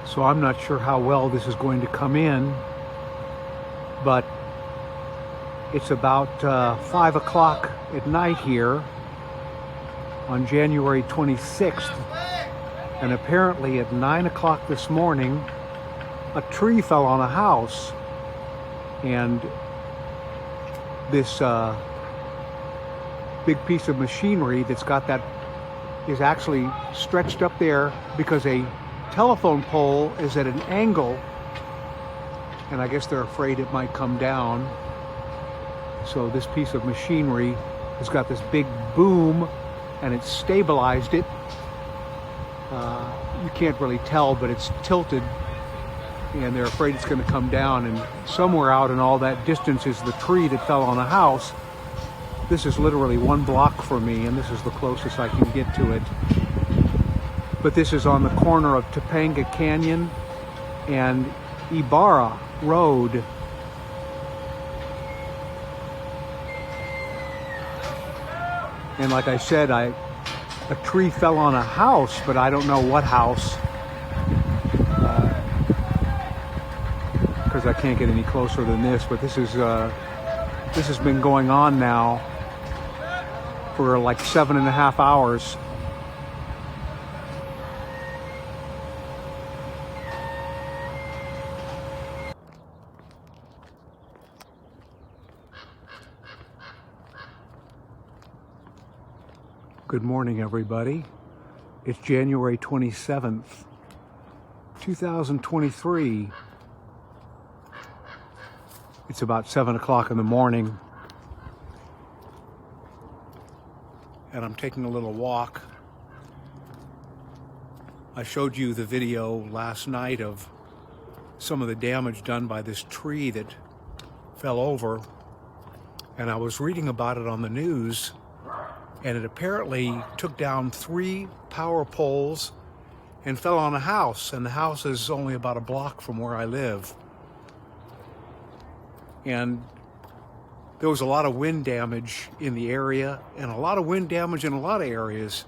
So I'm not sure how well this is going to come in, but it's about 5 o'clock at night here on January 26th, and apparently at 9 o'clock this morning a tree fell on a house, and this big piece of machinery that's got that is actually stretched up there because a telephone pole is at an angle, and I guess they're afraid it might come down. So this piece of machinery has got this big boom and it's stabilized it. You can't really tell, but it's tilted, and they're afraid it's going to come down, and somewhere out in all that distance is the tree that fell on a house. This is literally 1 block from me, and this is the closest I can get to it. But this is on the corner of Topanga Canyon and Ybarra Rd. And like I said, a tree fell on a house, but I don't know what house, because I can't get any closer than this. But this has been going on now for like 7.5 hours. Good morning, everybody. It's January 27th, 2023. It's about 7 o'clock in the morning, and I'm taking a little walk. I showed you the video last night of some of the damage done by this tree that fell over, and I was reading about it on the news, and it apparently took down 3 power poles and fell on a house, and the house is only about a block from where I live. And there was a lot of wind damage in the area, and a lot of wind damage in a lot of areas.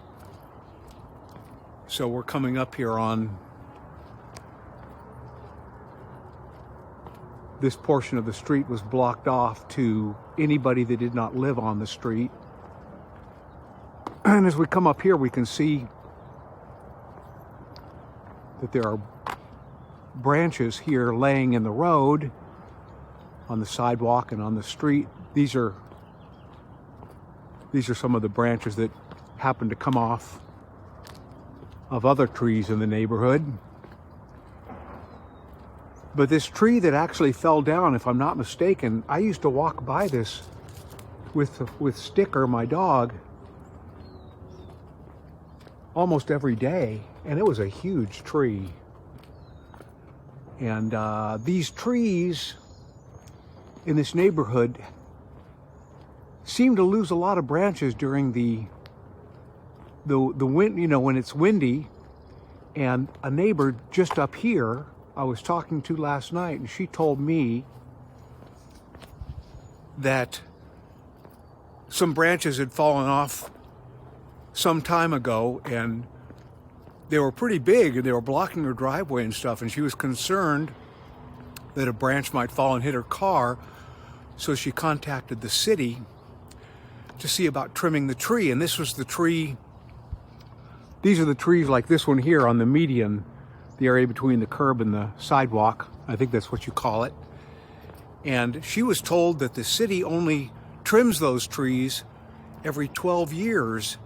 So we're coming up here on this portion of the street was blocked off to anybody that did not live on the street. And as we come up here, we can see that there are branches here laying in the road, on the sidewalk and on the street. These are some of the branches that happen to come off of other trees in the neighborhood. But this tree that actually fell down, if I'm not mistaken, I used to walk by this with Sticker, my dog, almost every day, and it was a huge tree. And these trees in this neighborhood seem to lose a lot of branches during the wind, you know, when it's windy. And a neighbor just up here I was talking to last night, and she told me that some branches had fallen off some time ago, and they were pretty big, and they were blocking her driveway and stuff, and she was concerned that a branch might fall and hit her car. So she contacted the city to see about trimming the tree. And this was the tree, these are the trees like this one here on the median, the area between the curb and the sidewalk. I think that's what you call it. And she was told that the city only trims those trees every 12 years,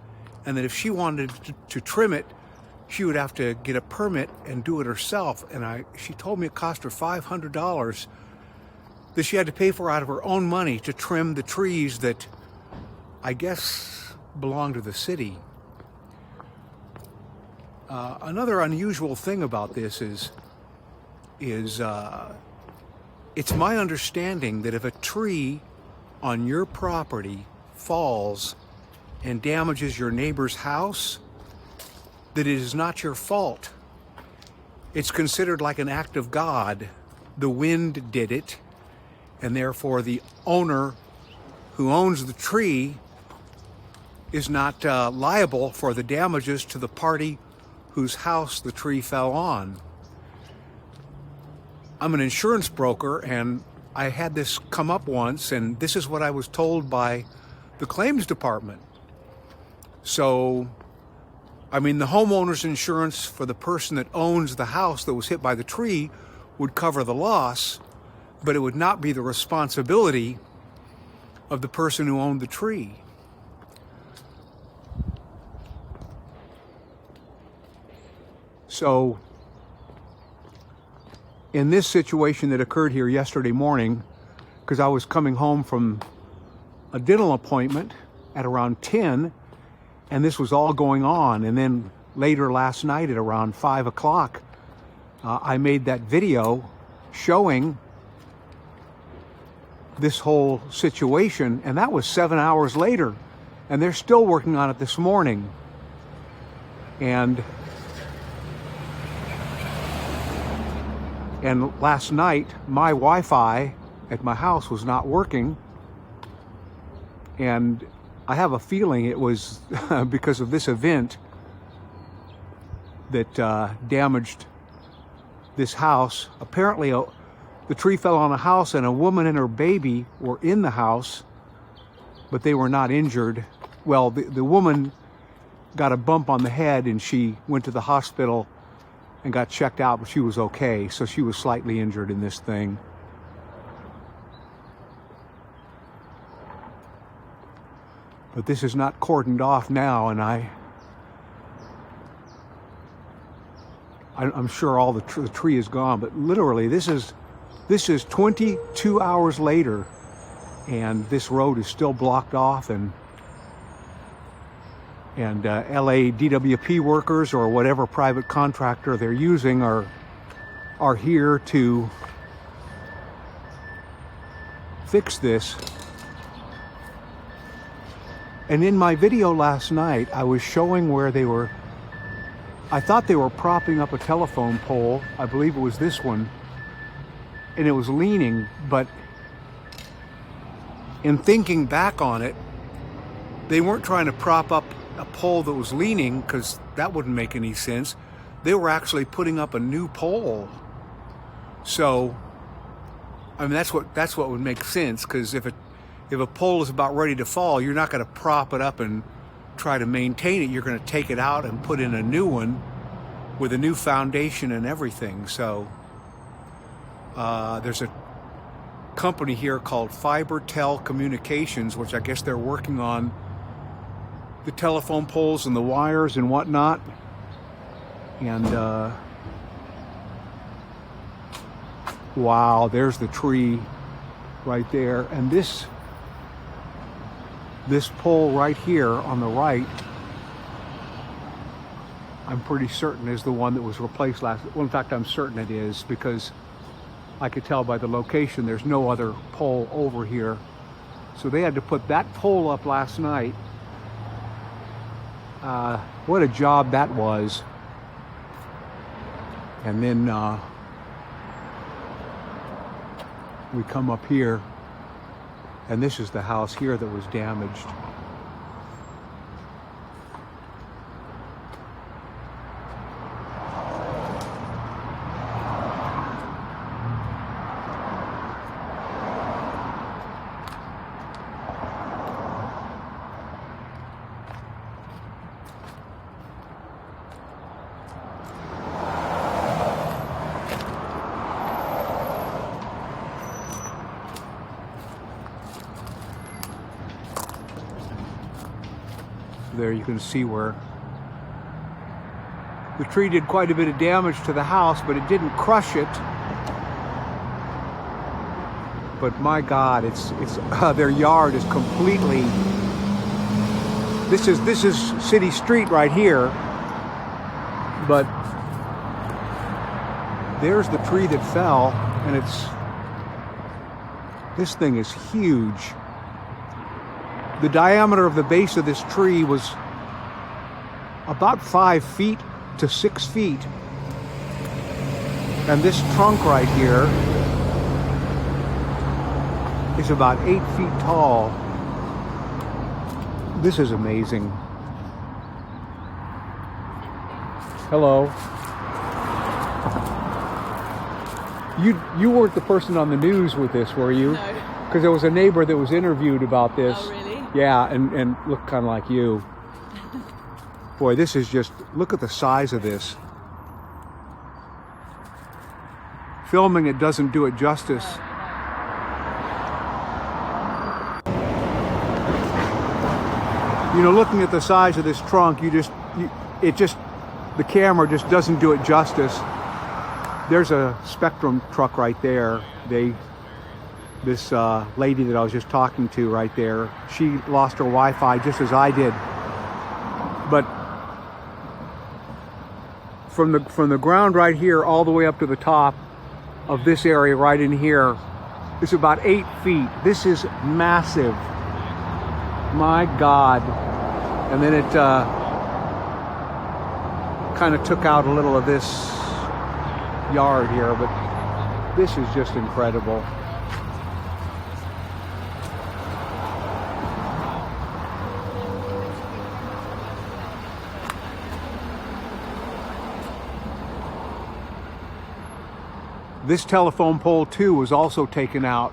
and that if she wanted to trim it, she would have to get a permit and do it herself. And she told me it cost her $500 that she had to pay for out of her own money to trim the trees that I guess belong to the city. Another unusual thing about this is it's my understanding that if a tree on your property falls and damages your neighbor's house, that it is not your fault. It's considered like an act of God. The wind did it, and therefore the owner who owns the tree is not liable for the damages to the party whose house the tree fell on. I'm an insurance broker, and I had this come up once, and this is what I was told by the claims department. So, I mean, the homeowner's insurance for the person that owns the house that was hit by the tree would cover the loss, but it would not be the responsibility of the person who owned the tree. So, in this situation that occurred here yesterday morning, because I was coming home from a dental appointment at around 10, and this was all going on, and then later last night at around 5 o'clock, I made that video showing this whole situation, and that was 7 hours later, and they're still working on it this morning. And last night, my Wi-Fi at my house was not working, and I have a feeling it was because of this event that damaged this house. Apparently, the tree fell on a house, and a woman and her baby were in the house, but they were not injured. Well, the woman got a bump on the head, and she went to the hospital and got checked out, but she was okay. So she was slightly injured in this thing. But this is not cordoned off now, and I'm sure all the tree is gone. But literally, this is 22 hours later, and this road is still blocked off, and LA DWP workers or whatever private contractor they're using are here to fix this. And in my video last night, I was showing where I thought they were propping up a telephone pole. I believe it was this one, and it was leaning, but in thinking back on it, they weren't trying to prop up a pole that was leaning, because that wouldn't make any sense. They were actually putting up a new pole. So, I mean, that's what would make sense, because if a pole is about ready to fall, you're not going to prop it up and try to maintain it. You're going to take it out and put in a new one with a new foundation and everything. So, there's a company here called FiberTel Communications, which I guess they're working on the telephone poles and the wires and whatnot. And wow, there's the tree right there. And this pole right here on the right, I'm pretty certain is the one that was replaced last. Well, in fact, I'm certain it is, because I could tell by the location there's no other pole over here. So they had to put that pole up last night. What a job that was. And then we come up here, and this is the house here that was damaged. There you can see where the tree did quite a bit of damage to the house, but it didn't crush it. But my God, it's their yard is completely. This is city street right here, but there's the tree that fell, and this thing is huge. The diameter of the base of this tree was about 5 feet to 6 feet. And this trunk right here is about 8 feet tall. This is amazing. Hello. You weren't the person on the news with this, were you? No. Because there was a neighbor that was interviewed about this. Oh, really? Yeah, and looked kind of like you. Boy, this is just, look at the size of this. Filming it doesn't do it justice. You know, looking at the size of this trunk, the camera just doesn't do it justice. There's a Spectrum truck right there. This lady that I was just talking to right there, she lost her Wi-Fi just as I did. But from the ground right here all the way up to the top of this area right in here is about 8 feet. This is massive. My God. And then it kind of took out a little of this yard here, but this is just incredible. This telephone pole too was also taken out.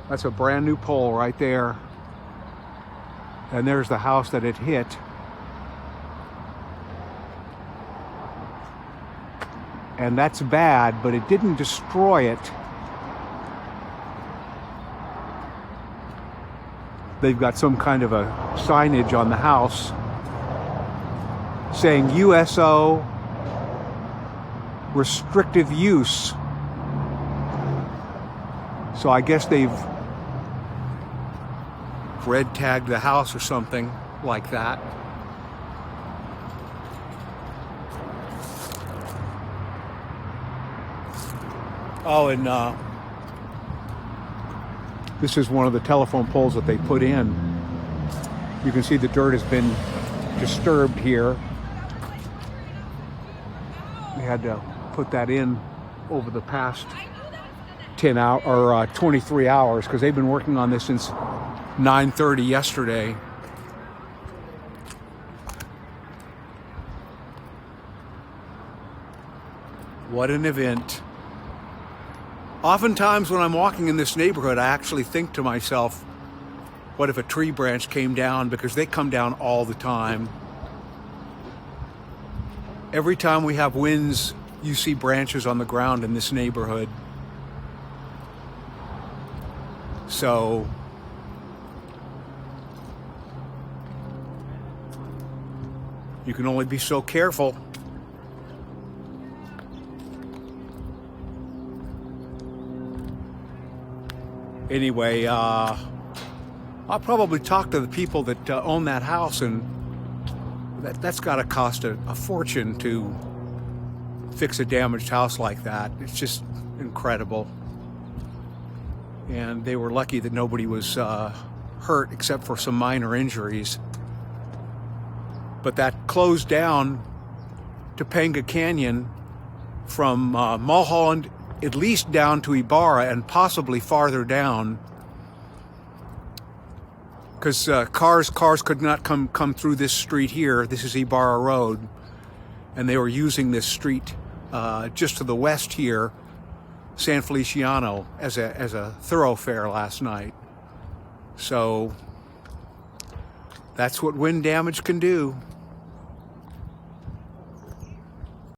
That's a brand new pole right there. And there's the house that it hit. And that's bad, but it didn't destroy it. They've got some kind of a signage on the house saying USO restrictive use. So I guess they've red tagged the house or something like that. Oh, and this is one of the telephone poles that they put in. You can see the dirt has been disturbed here. They had to put that in over the past 10 hours or 23 hours because they've been working on this since 9:30 yesterday. What an event. Oftentimes when I'm walking in this neighborhood, I actually think to myself, what if a tree branch came down? Because they come down all the time. Every time we have winds, you see branches on the ground in this neighborhood. So you can only be so careful. Anyway, I'll probably talk to the people that own that house, and that's got to cost a fortune to fix a damaged house like that. It's just incredible. And they were lucky that nobody was hurt except for some minor injuries. But that closed down Topanga Canyon from Mulholland at least down to Ybarra and possibly farther down, because cars could not come through this street here. This is Ybarra Road, and they were using this street just to the west here, San Feliciano, as a thoroughfare last night. So that's what wind damage can do.